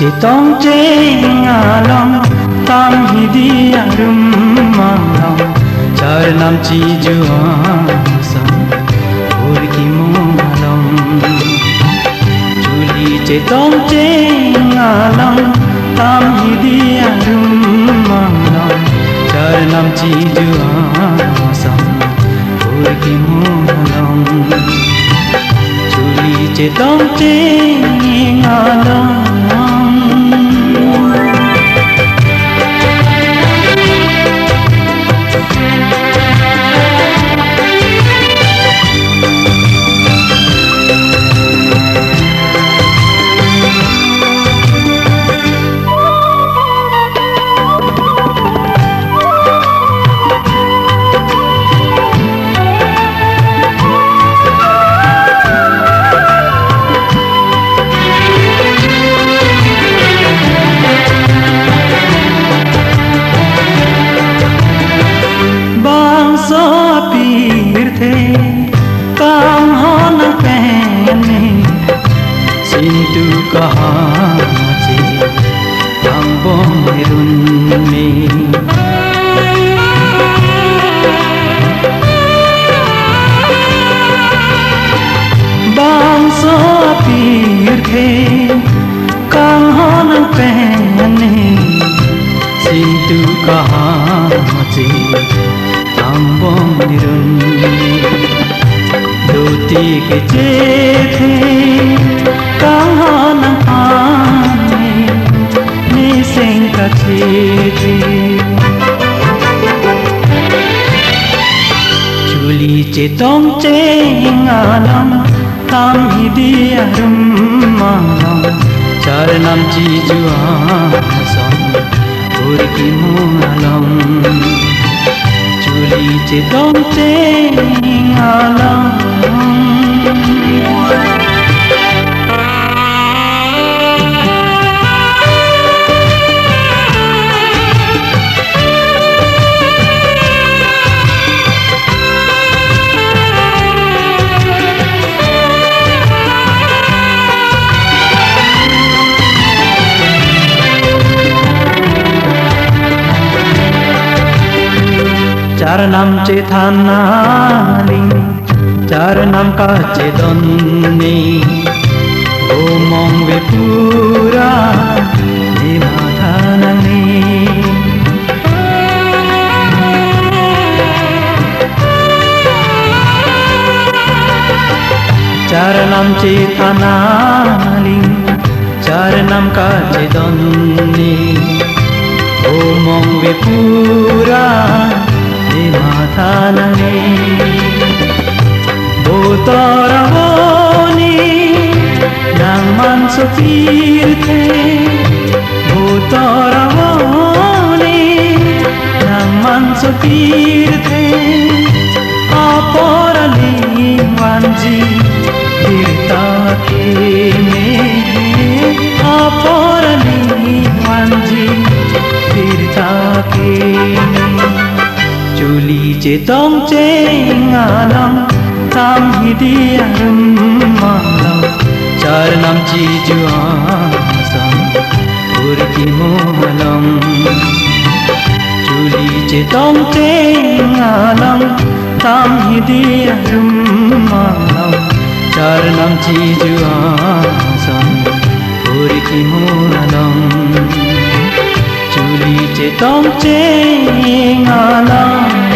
Citong ceng alam tam hidi arum malam char nam chi juang sam ur ki malam chuli citong ceng alam tam hidi arum malam char nam chi juang sam ur ki malam chuli citong ceng alam काम हो न कहने सिंधु कहाँ से हम बोमेरुन में बांसो पीर थे काम हो न कहने सिंधु कहाँ से हम बोमेरुन धोती के थे कहाँ न आने निसें का थे चुली citong ceng alam tam hidi arum malam char nam chi juang sam ur ki malam chuli citong ceng alam चार नाम चे थानाली चार नाम का चे दोन्नी ओ मोंगे पूरा निभाथाननी चार नाम चे थानाली चार नाम का चे दोन्नी ओ मोंगे पूरा माथानने बोतोरावोनी nang man sopirte botoraवोनी nang man sopirte aporali wanji dirta ke me aporali wanji dirta ke chuli citong ceng alam tam hidi arum malam char nam chi juang sam ur ki malam chuli citong ceng alam tam hidi arum malam char nam chi juang sam ur ki malam chuli citong ceng alam